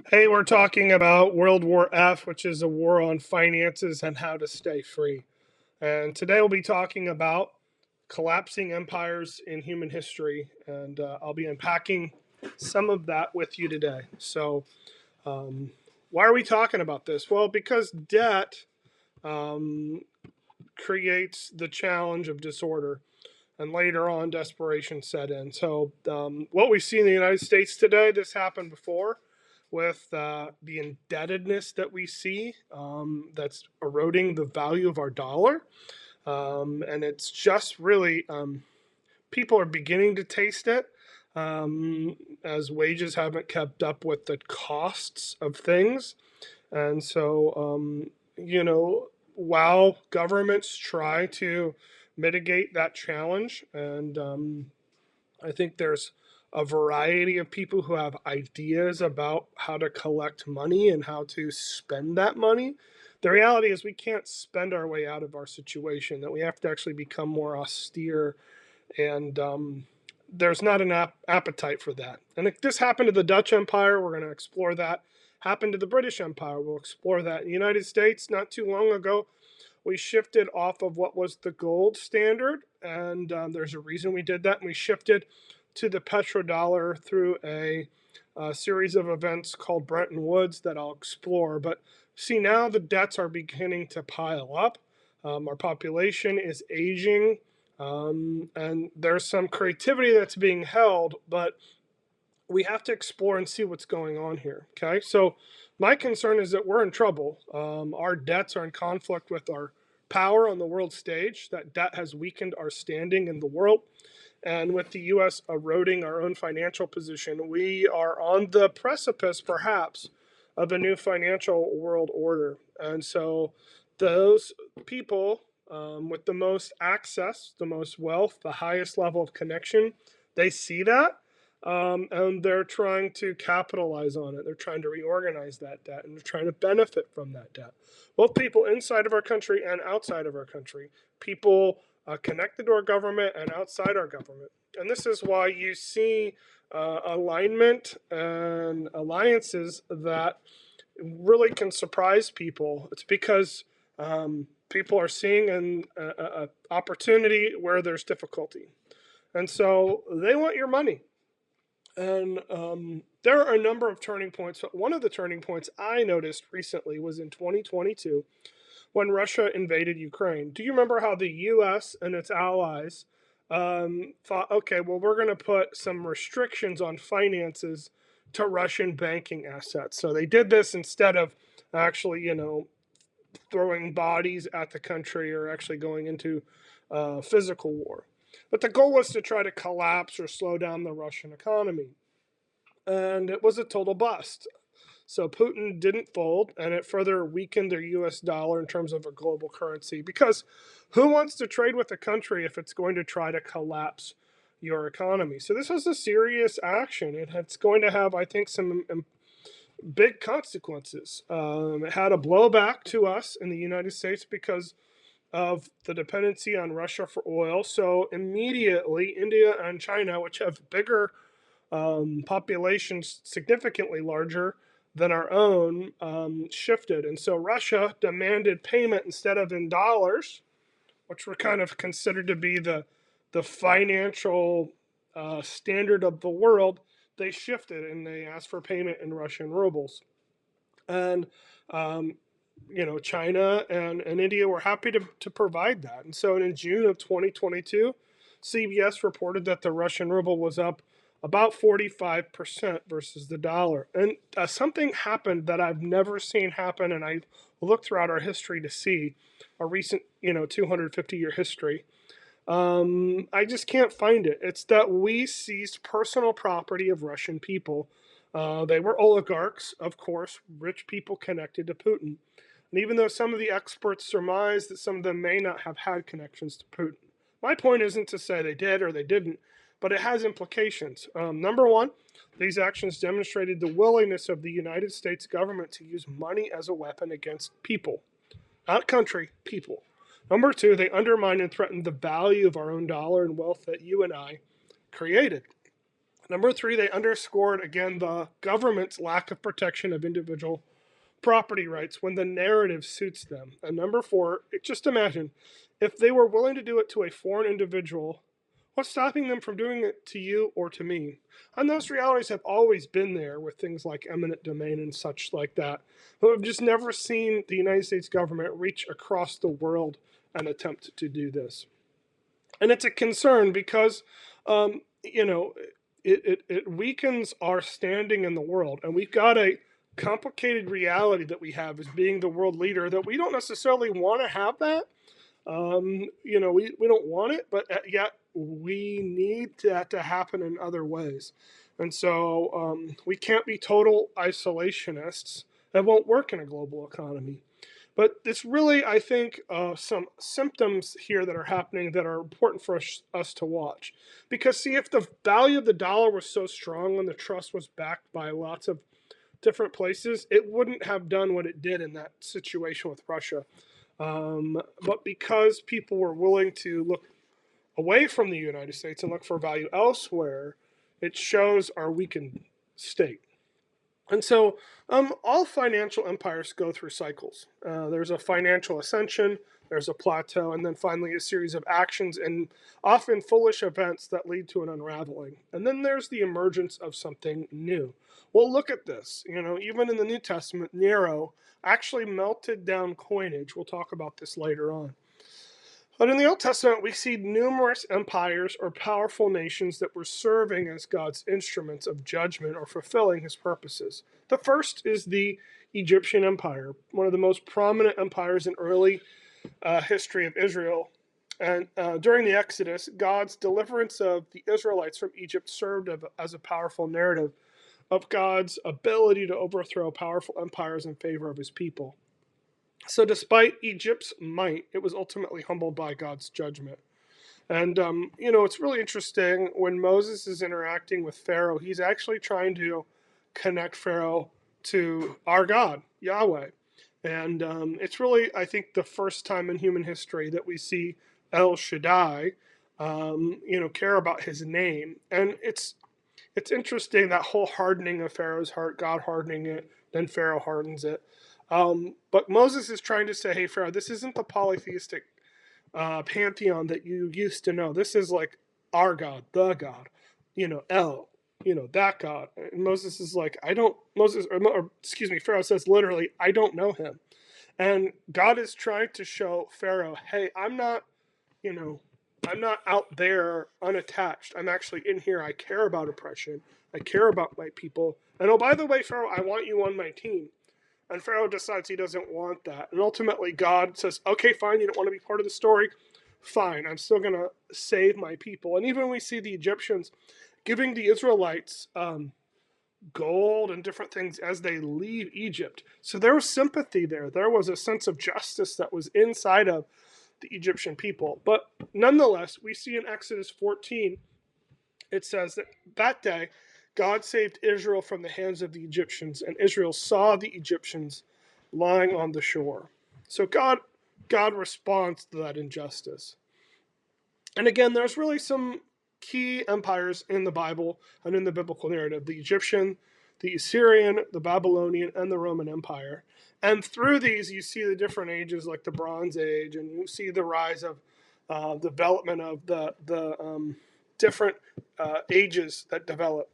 Hey, we're talking about World War F, which is a war on finances and how to stay free. And today we'll be talking about collapsing empires in human history. And I'll be unpacking some of that with you today. Um, why are we talking about this? Well, because debt um, creates the challenge of disorder. And later on, desperation set in. What we see in the United States today, this happened before with the indebtedness that we see that's eroding the value of our dollar. And it's just really, people are beginning to taste it as wages haven't kept up with the costs of things. And so, while governments try to mitigate that challenge, and I think there's a variety of people who have ideas about how to collect money and how to spend that money. The reality is, we can't spend our way out of our situation, that we have to actually become more austere, and there's not an appetite for that. And if this happened to the Dutch Empire, we're going to explore that. Happened to the British Empire, we'll explore that. In the United States, not too long ago, we shifted off of what was the gold standard, and there's a reason we did that. And we shifted to the petrodollar through a series of events called Bretton Woods that I'll explore. But see, now the debts are beginning to pile up. Our population is aging, and there's some creativity that's being held, but we have to explore and see what's going on here. Okay, so my concern is that we're in trouble. Our debts are in conflict with our power on the world stage. That debt has weakened our standing in the world. And with the U.S. eroding our own financial position, we are on the precipice, perhaps, of a new financial world order. And so those people with the most access, the most wealth, the highest level of connection, they see that, and they're trying to capitalize on it. They're trying to reorganize that debt, and they're trying to benefit from that debt. Both people inside of our country and outside of our country, people connected to our government and outside our government. And this is why you see alignment and alliances that really can surprise people. It's because people are seeing an opportunity where there's difficulty. And so they want your money. And there are a number of turning points. But one of the turning points I noticed recently was in 2022 when Russia invaded Ukraine. Do you remember how the U.S. and its allies thought, okay, well, we're going to put some restrictions on finances to Russian banking assets? So they did this instead of actually, throwing bodies at the country or actually going into physical war. But the goal was to try to collapse or slow down the Russian economy. And it was a total bust. So Putin didn't fold, and it further weakened their US dollar in terms of a global currency. Because who wants to trade with a country if it's going to try to collapse your economy? So this was a serious action. It's going to have, I think, some big consequences. It had a blowback to us in the United States because of the dependency on Russia for oil. So immediately, India and China, which have bigger populations significantly larger than our own, shifted. And so Russia demanded payment instead of in dollars, which were kind of considered to be the financial standard of the world. They shifted and they asked for payment in Russian rubles. And China and India were happy to provide that. And so in June of 2022, CBS reported that the Russian ruble was up about 45% versus the dollar. And something happened that I've never seen happen, and I looked throughout our history to see a recent, 250-year history. I just can't find it. It's that we seized personal property of Russian people. They were oligarchs, of course, rich people connected to Putin. And even though some of the experts surmise that some of them may not have had connections to Putin, my point isn't to say they did or they didn't, but it has implications. Number one, these actions demonstrated the willingness of the United States government to use money as a weapon against people, not country, people. Number two, they undermined and threatened the value of our own dollar and wealth that you and I created. Number three, they underscored, again, the government's lack of protection of individual property rights when the narrative suits them. And number four, just imagine if they were willing to do it to a foreign individual, what's stopping them from doing it to you or to me? And those realities have always been there with things like eminent domain and such like that. But we've just never seen the United States government reach across the world and attempt to do this. And it's a concern because, you know, it weakens our standing in the world. And we've got a complicated reality that we have as being the world leader that we don't necessarily want to have that. We don't want it, but yet we need that to happen in other ways. And so we can't be total isolationists. That won't work in a global economy. But it's really, I think, some symptoms here that are happening that are important for us to watch. Because, see, if the value of the dollar was so strong and the trust was backed by lots of different places, it wouldn't have done what it did in that situation with Russia. But because people were willing to look away from the United States and look for value elsewhere, it shows our weakened state. And so all financial empires go through cycles. There's a financial ascension, there's a plateau, and then finally a series of actions and often foolish events that lead to an unraveling. And then there's the emergence of something new. Well, look at this. Even in the New Testament, Nero actually melted down coinage. We'll talk about this later on. But in the Old Testament, we see numerous empires or powerful nations that were serving as God's instruments of judgment or fulfilling his purposes. The first is the Egyptian Empire, one of the most prominent empires in early history of Israel. And during the Exodus, God's deliverance of the Israelites from Egypt served as a powerful narrative of God's ability to overthrow powerful empires in favor of his people. So despite Egypt's might, it was ultimately humbled by God's judgment. And, it's really interesting when Moses is interacting with Pharaoh, he's actually trying to connect Pharaoh to our God, Yahweh. And it's really, I think, the first time in human history that we see El Shaddai, care about his name. And it's interesting, that whole hardening of Pharaoh's heart, God hardening it, then Pharaoh hardens it. But Moses is trying to say, hey, Pharaoh, this isn't the polytheistic pantheon that you used to know. This is like our God, the God, El, that God. And Moses is like, Pharaoh says literally, I don't know him. And God is trying to show Pharaoh, hey, I'm not out there unattached. I'm actually in here. I care about oppression. I care about my people. And oh, by the way, Pharaoh, I want you on my team. And Pharaoh decides he doesn't want that. And ultimately, God says, okay, fine, you don't want to be part of the story? Fine, I'm still going to save my people. And even we see the Egyptians giving the Israelites gold and different things as they leave Egypt. So there was sympathy there. There was a sense of justice that was inside of the Egyptian people. But nonetheless, we see in Exodus 14, it says that day, God saved Israel from the hands of the Egyptians, and Israel saw the Egyptians lying on the shore. So God responds to that injustice. And again, there's really some key empires in the Bible and in the biblical narrative: the Egyptian, the Assyrian, the Babylonian, and the Roman Empire. And through these, you see the different ages, like the Bronze Age, and you see the rise of development of the different ages that develop.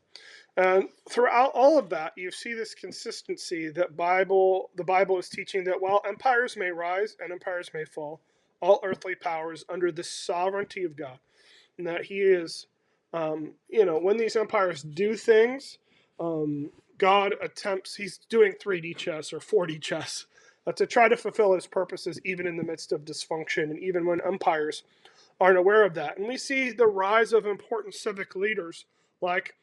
And throughout all of that, you see this consistency that the Bible is teaching that while empires may rise and empires may fall, all earthly powers under the sovereignty of God, and that he is, when these empires do things, God he's doing 3D chess or 4D chess to try to fulfill his purposes even in the midst of dysfunction and even when empires aren't aware of that. And we see the rise of important civic leaders like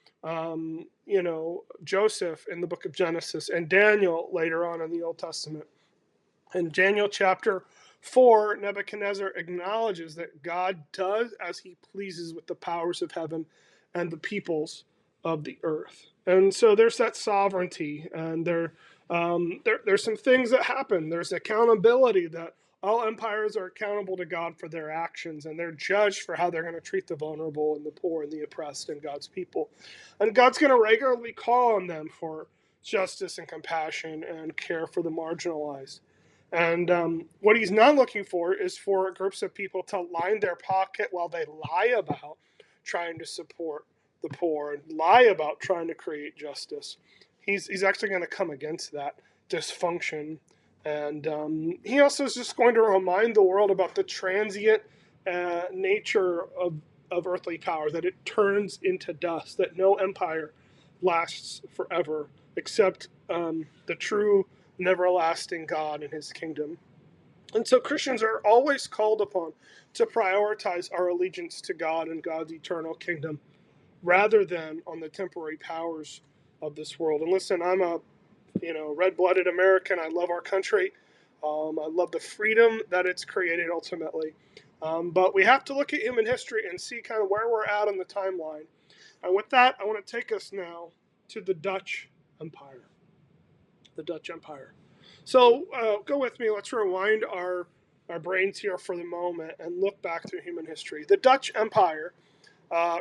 Joseph in the book of Genesis and Daniel later on in the Old Testament. In Daniel chapter 4, Nebuchadnezzar acknowledges that God does as he pleases with the powers of heaven and the peoples of the earth. And so there's that sovereignty, and there's some things that happen. There's accountability that All empires are accountable to God for their actions, and they're judged for how they're going to treat the vulnerable and the poor and the oppressed and God's people. And God's going to regularly call on them for justice and compassion and care for the marginalized. And what he's not looking for is for groups of people to line their pocket while they lie about trying to support the poor and lie about trying to create justice. He's actually going to come against that dysfunction. And he also is just going to remind the world about the transient nature of earthly power, that it turns into dust, that no empire lasts forever except the true and everlasting God and his kingdom. And so Christians are always called upon to prioritize our allegiance to God and God's eternal kingdom rather than on the temporary powers of this world. And listen, I'm a red-blooded American. I love our country. I love the freedom that it's created ultimately. But we have to look at human history and see kind of where we're at on the timeline. And with that, I want to take us now to the Dutch Empire. The Dutch Empire. So go with me. Let's rewind our brains here for the moment and look back through human history. The Dutch Empire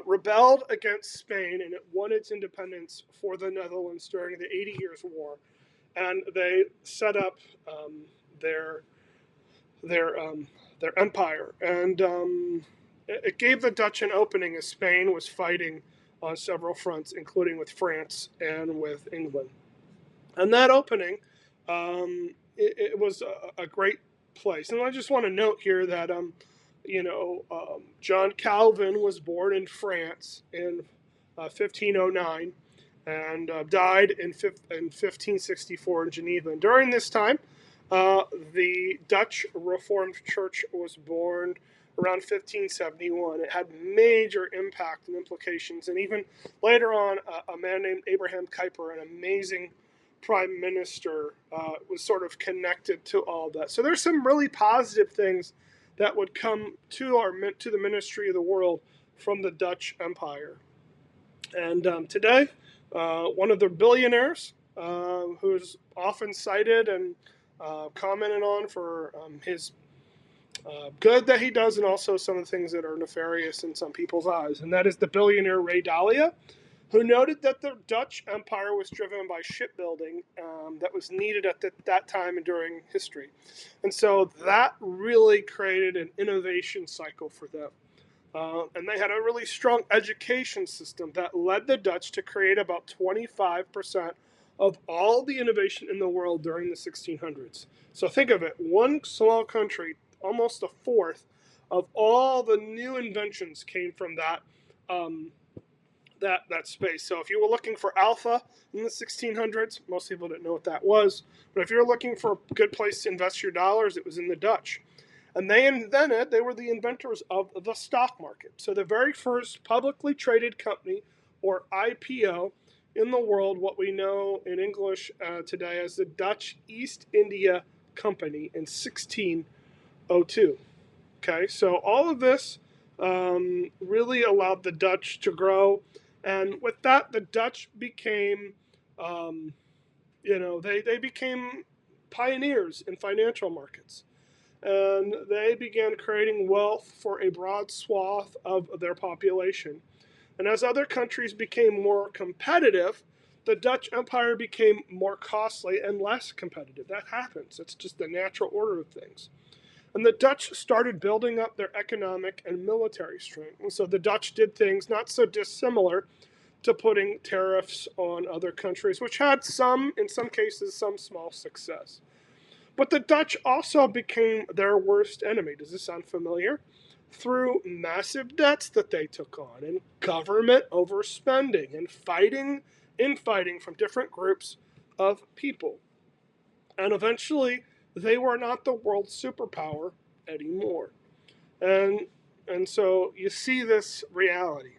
rebelled against Spain, and it won its independence for the Netherlands during the 80 Years' War. And they set up their empire. And it gave the Dutch an opening as Spain was fighting on several fronts, including with France and with England. And that opening, it was a great place. And I just want to note here that, John Calvin was born in France in 1509 and died in 1564 in Geneva. And during this time, the Dutch Reformed Church was born around 1571. It had major impact and implications. And even later on, a man named Abraham Kuyper, an amazing prime minister, was sort of connected to all that. So there's some really positive things that would come to the ministry of the world from the Dutch Empire. And today, one of the billionaires who's often cited and commented on for his good that he does, and also some of the things that are nefarious in some people's eyes, and that is the billionaire Ray Dalio, who noted that the Dutch Empire was driven by shipbuilding that was needed at that time and during history. And so that really created an innovation cycle for them. And they had a really strong education system that led the Dutch to create about 25% of all the innovation in the world during the 1600s. So think of it, one small country, almost a fourth of all the new inventions came from that space. So if you were looking for alpha in the 1600s, most people didn't know what that was. But if you're looking for a good place to invest your dollars, it was in the Dutch. And they were the inventors of the stock market. So the very first publicly traded company, or IPO, in the world, what we know in English today as the Dutch East India Company in 1602. Okay, so all of this really allowed the Dutch to grow. And with that, the Dutch became, they became pioneers in financial markets. And they began creating wealth for a broad swath of their population. And as other countries became more competitive, the Dutch Empire became more costly and less competitive. That happens. It's just the natural order of things. And the Dutch started building up their economic and military strength. And so the Dutch did things not so dissimilar to putting tariffs on other countries, which had in some cases, some small success. But the Dutch also became their worst enemy. Does this sound familiar? Through massive debts that they took on, and government overspending, and infighting from different groups of people. And eventually, they were not the world superpower anymore. And so you see this reality.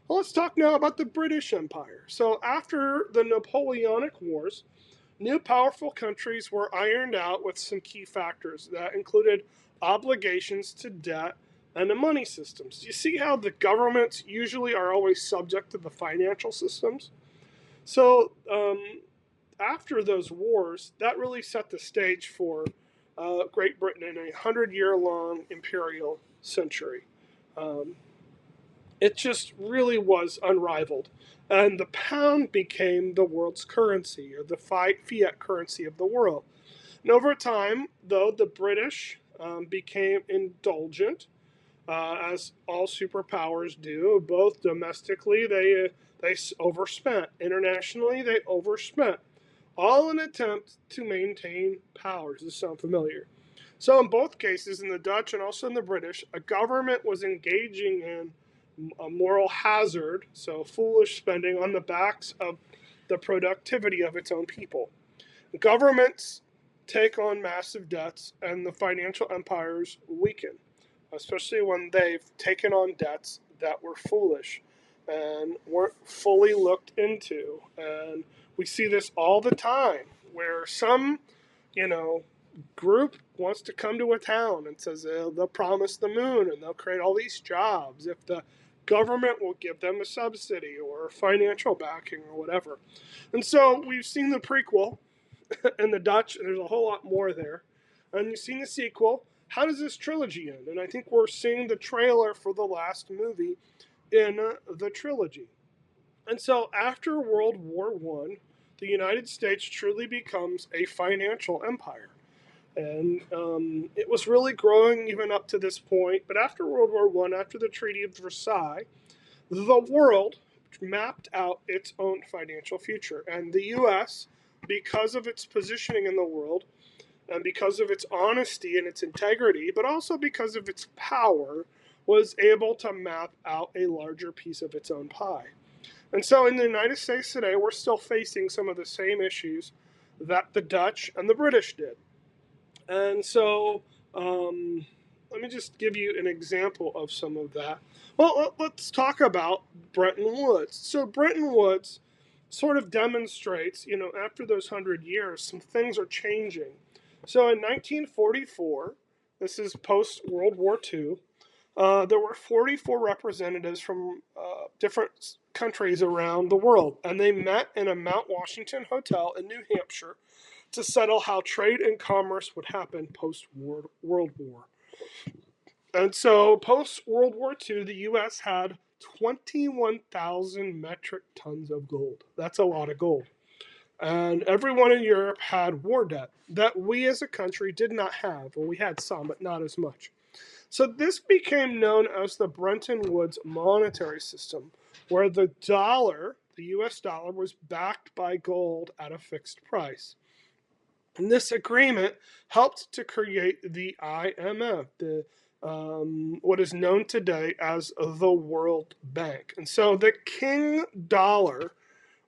Well, let's talk now about the British Empire. So after the Napoleonic Wars, new powerful countries were ironed out with some key factors that included obligations to debt and the money systems. You see how the governments usually are always subject to the financial systems? So after those wars, that really set the stage for Great Britain in a 100-year-long imperial century. Um, it just really was unrivaled. And the pound became the world's currency, or the fiat currency of the world. And over time, though, the British became indulgent, as all superpowers do. Both domestically, they overspent. Internationally, they overspent. All in an attempt to maintain power. Does this sound familiar? So in both cases, in the Dutch and also in the British, a government was engaging in a moral hazard, so foolish spending on the backs of the productivity of its own people. Governments take on massive debts, and the financial empires weaken, especially when they've taken on debts that were foolish and weren't fully looked into. And we see this all the time where some, you know, group wants to come to a town and says they'll promise the moon and they'll create all these jobs if the government will give them a subsidy or financial backing or whatever. And so we've seen the prequel in the Dutch, and there's a whole lot more there. And you've seen the sequel. How does this trilogy end? And I think we're seeing the trailer for the last movie in the trilogy. And so after World War I, the United States truly becomes a financial empire. And it was really growing even up to this point. But after World War I, after the Treaty of Versailles, the world mapped out its own financial future. And the U.S., because of its positioning in the world, and because of its honesty and its integrity, but also because of its power, was able to map out a larger piece of its own pie. And so in the United States today, we're still facing some of the same issues that the Dutch and the British did. And so let me just give you an example of some of that. Well, let's talk about Bretton Woods. So Bretton Woods sort of demonstrates, after those 100 years, some things are changing. So in 1944, this is post-World War II, there were 44 representatives from different countries around the world, and they met in a Mount Washington hotel in New Hampshire to settle how trade and commerce would happen post-World War. And so post-World War II, the U.S. had 21,000 metric tons of gold. That's a lot of gold. And everyone in Europe had war debt that we as a country did not have. Well, we had some, but not as much. So this became known as the Bretton Woods monetary system, where the dollar, the US dollar, was backed by gold at a fixed price. And this agreement helped to create the IMF, what is known today as the World Bank. And so the King Dollar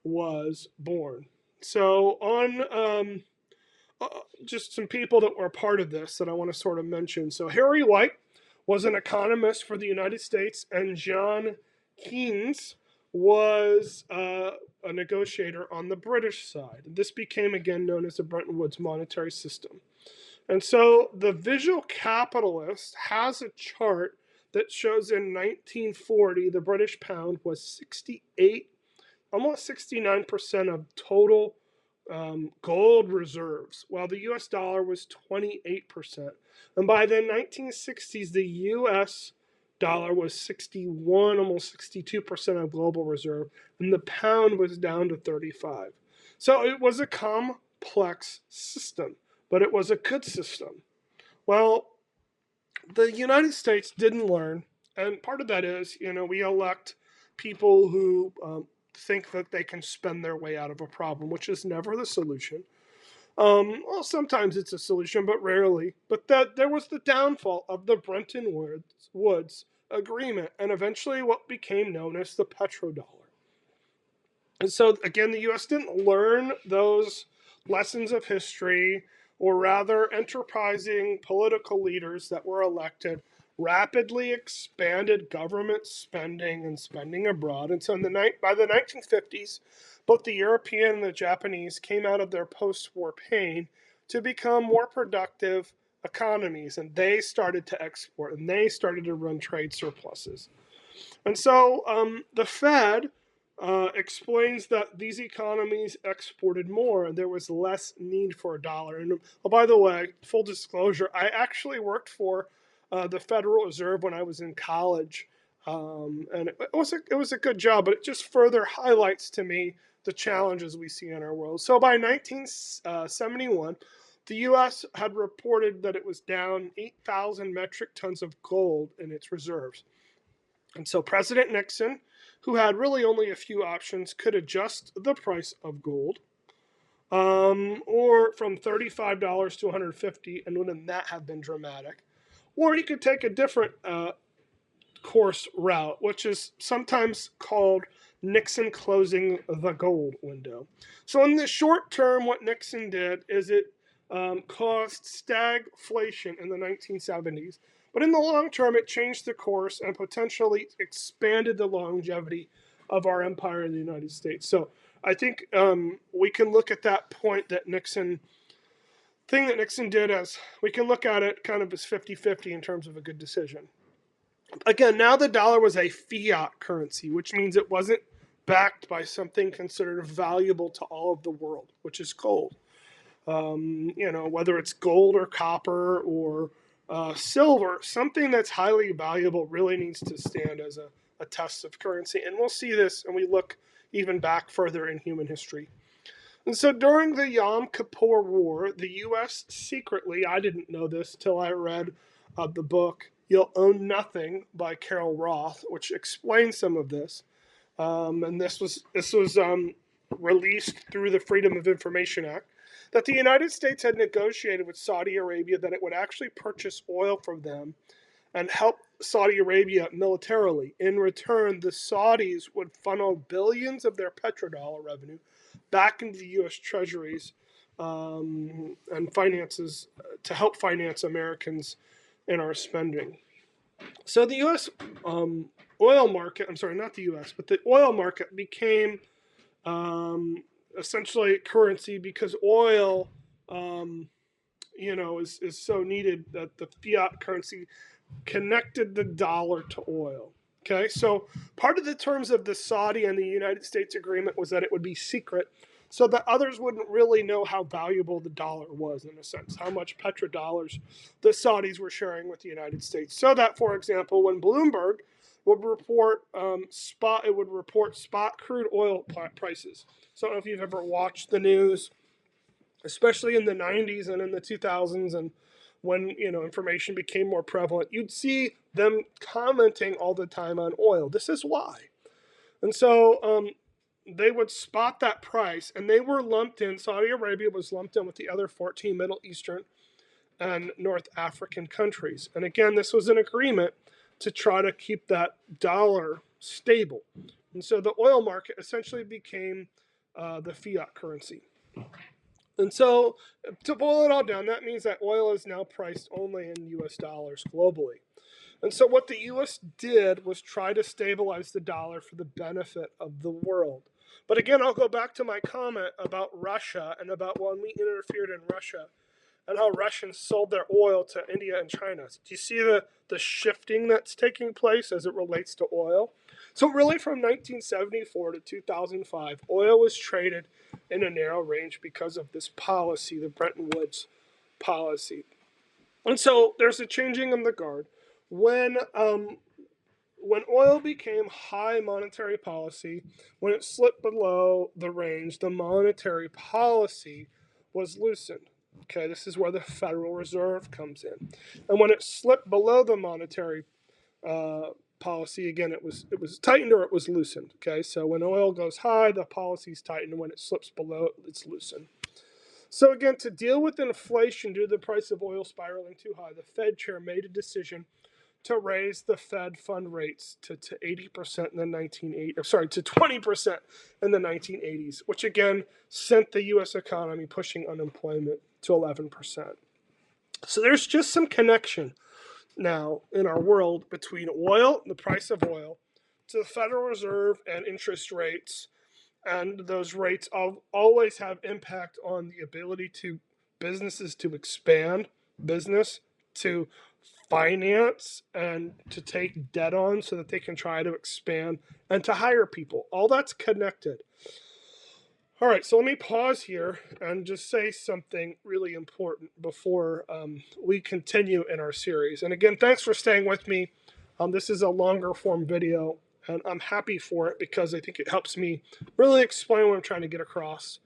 was born. So on just some people that were a part of this that I want to sort of mention. So Harry White was an economist for the United States, and John Keynes was a negotiator on the British side. This became again known as the Bretton Woods monetary system. And so the visual capitalist has a chart that shows in 1940 the British pound was 68, almost 69% of total gold reserves, while the US dollar was 28%. And by the 1960s, the US dollar was 61, almost 62% of global reserve, and the pound was down to 35. So it was a complex system, but it was a good system. Well, the United States didn't learn, and part of that is, we elect people who think that they can spend their way out of a problem, which is never the solution. Well, sometimes it's a solution, but rarely. But there was the downfall of the Bretton Woods agreement, and eventually what became known as the petrodollar. And so, again, the U.S. didn't learn those lessons of history, or rather, enterprising political leaders that were elected rapidly expanded government spending and spending abroad. And so by the 1950s, both the European and the Japanese came out of their post-war pain to become more productive economies, and they started to export, and they started to run trade surpluses. And so the Fed explains that these economies exported more and there was less need for a dollar. And oh, by the way, full disclosure, I actually worked for the Federal Reserve when I was in college, and it was a good job, but it just further highlights to me the challenges we see in our world. So by 1971, the U.S. had reported that it was down 8,000 metric tons of gold in its reserves. And so President Nixon, who had really only a few options, could adjust the price of gold, or from $35 to $150, and wouldn't that have been dramatic? Or he could take a different course route, which is sometimes called Nixon closing the gold window. So in the short term, what Nixon did is it caused stagflation in the 1970s. But in the long term, it changed the course and potentially expanded the longevity of our empire in the United States. So I think we can look at that point that Nixon thing that Nixon did as we can look at it kind of as 50-50 in terms of a good decision. Again, now the dollar was a fiat currency, which means it wasn't backed by something considered valuable to all of the world, which is gold. Whether it's gold or copper or silver, something that's highly valuable really needs to stand as a test of currency. And we'll see this and we look even back further in human history. And so during the Yom Kippur War, the U.S. secretly, I didn't know this till I read the book You'll Own Nothing by Carol Roth, which explains some of this. And this was released through the Freedom of Information Act, that the United States had negotiated with Saudi Arabia that it would actually purchase oil from them and help Saudi Arabia militarily. In return, the Saudis would funnel billions of their petrodollar revenue back into the U.S. treasuries and finances to help finance Americans in our spending. So the U.S. Oil market, I'm sorry, not the U.S., but the oil market became essentially currency because oil, is so needed that the fiat currency connected the dollar to oil. Okay, so part of the terms of the Saudi and the United States agreement was that it would be secret so that others wouldn't really know how valuable the dollar was, in a sense, how much petrodollars the Saudis were sharing with the United States. So that, for example, when Bloomberg would report spot crude oil prices. So I don't know if you've ever watched the news, especially in the 90s and in the 2000s, and when information became more prevalent, you'd see them commenting all the time on oil. This is why. And so they would spot that price, and they were lumped in. Saudi Arabia was lumped in with the other 14 Middle Eastern and North African countries. And again, this was an agreement to try to keep that dollar stable. And so the oil market essentially became the fiat currency. And so to boil it all down, that means that oil is now priced only in US dollars globally. And so what the U.S. did was try to stabilize the dollar for the benefit of the world. But again, I'll go back to my comment about Russia and about when we interfered in Russia and how Russians sold their oil to India and China. Do you see the shifting that's taking place as it relates to oil? So really from 1974 to 2005, oil was traded in a narrow range because of this policy, the Bretton Woods policy. And so there's a changing of the guard. When oil became high monetary policy, when it slipped below the range, the monetary policy was loosened. Okay, this is where the Federal Reserve comes in. And when it slipped below the monetary policy, again, it was tightened or it was loosened. Okay, so when oil goes high, the policy's tightened, and when it slips below, it's loosened. So again, to deal with inflation due to the price of oil spiraling too high, the Fed chair made a decision to raise the Fed fund rates to 80% in the 1980s, to 20% in the 1980s, which again sent the U.S. economy pushing unemployment to 11%. So there's just some connection now in our world between oil, the price of oil, to the Federal Reserve and interest rates, and those rates always have impact on the ability to businesses to expand business, to finance and to take debt on so that they can try to expand and to hire people. All that's connected. All right, so let me pause here and just say something really important before we continue in our series. And again, thanks for staying with me. This is a longer form video, and I'm happy for it because I think it helps me really explain what I'm trying to get across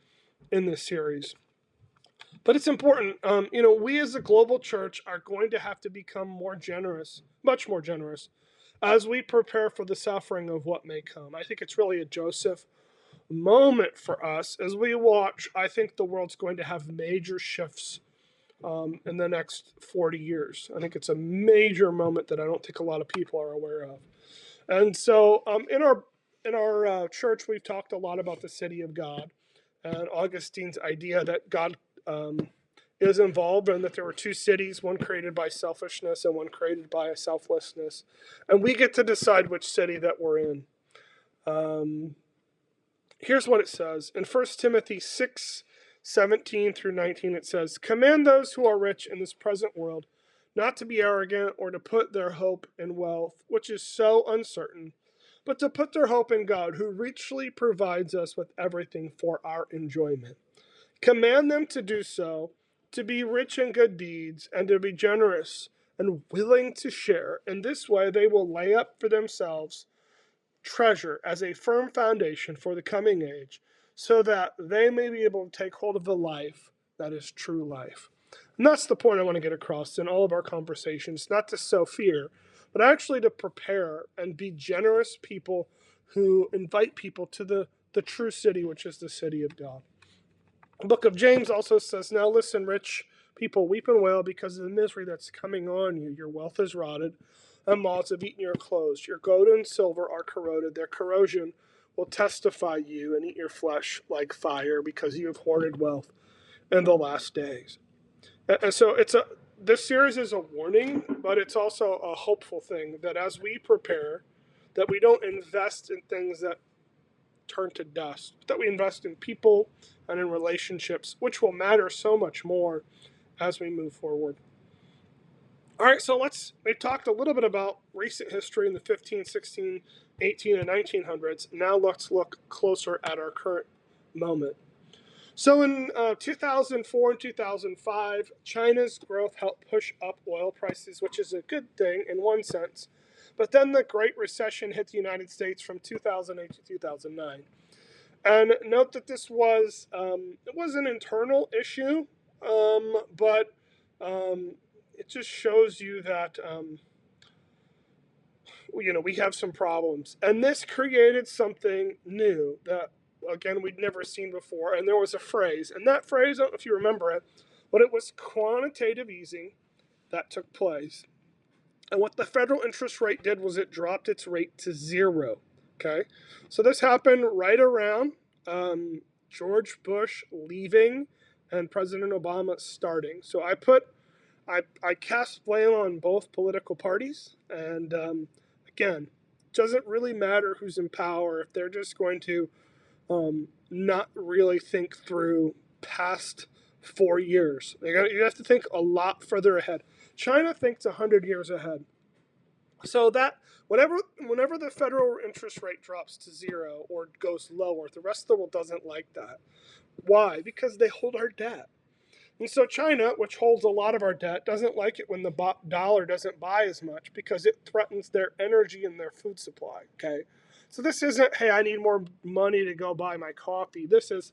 in this series. But it's important. We as a global church are going to have to become more generous, much more generous, as we prepare for the suffering of what may come. I think it's really a Joseph moment for us as we watch. I think the world's going to have major shifts in the next 40 years. I think it's a major moment that I don't think a lot of people are aware of. And so in our church, we've talked a lot about the city of God and Augustine's idea that God is involved and that there were two cities, one created by selfishness and one created by a selflessness. And we get to decide which city that we're in. Here's what it says. In 1 Timothy 6:17 through 19, it says, "Command those who are rich in this present world not to be arrogant or to put their hope in wealth, which is so uncertain, but to put their hope in God, who richly provides us with everything for our enjoyment. Command them to do so, to be rich in good deeds, and to be generous and willing to share. In this way they will lay up for themselves treasure as a firm foundation for the coming age, so that they may be able to take hold of the life that is true life." And that's the point I want to get across in all of our conversations, not to sow fear, but actually to prepare and be generous people who invite people to the true city, which is the city of God. The book of James also says, "Now listen, rich people, weep and wail because of the misery that's coming on you. Your wealth is rotted, and moths have eaten your clothes. Your gold and silver are corroded. Their corrosion will testify you and eat your flesh like fire, because you have hoarded wealth in the last days." And so this series is a warning, but it's also a hopeful thing that as we prepare, that we don't invest in things that turn to dust, that we invest in people and in relationships, which will matter so much more as we move forward. All right, so we talked a little bit about recent history in the 15, 16, 18, and 1900s. Now let's look closer at our current moment. So in 2004 and 2005, China's growth helped push up oil prices, which is a good thing in one sense. But then the Great Recession hit the United States from 2008 to 2009. And note that this was it was an internal issue, but it just shows you that we have some problems, and this created something new that again we'd never seen before. And there was a phrase, and that phrase, I don't know if you remember it, but it was quantitative easing that took place. And what the federal interest rate did was it dropped its rate to zero. Okay, so this happened right around George Bush leaving and President Obama starting. So I cast blame on both political parties, and again, it doesn't really matter who's in power if they're just going to not really think through past 4 years. You have to think a lot further ahead. China thinks 100 years ahead. So that whenever the federal interest rate drops to zero or goes lower, the rest of the world doesn't like that. Why? Because they hold our debt. And so China, which holds a lot of our debt, doesn't like it when the dollar doesn't buy as much because it threatens their energy and their food supply. Okay, so this isn't, hey, I need more money to go buy my coffee. This is,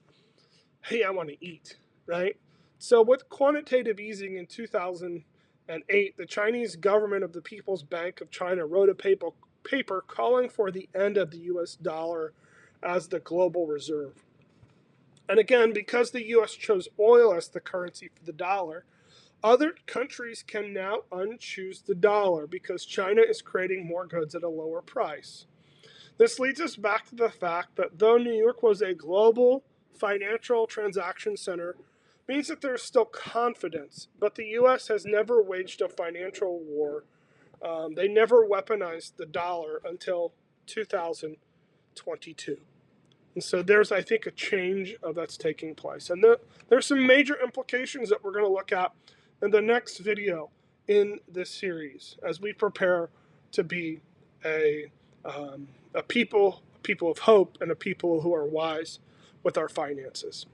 hey, I want to eat, right? So with quantitative easing in 2008, the Chinese government of the People's Bank of China wrote a paper calling for the end of the U.S. dollar as the global reserve. And again, because the U.S. chose oil as the currency for the dollar, other countries can now unchoose the dollar because China is creating more goods at a lower price. This leads us back to the fact that though New York was a global financial transaction center, means that there's still confidence, but the U.S. has never waged a financial war. They never weaponized the dollar until 2022. And so there's, I think, a change that's taking place. And there's some major implications that we're going to look at in the next video. in this series as we prepare to be a, a people of hope and a people who are wise with our finances.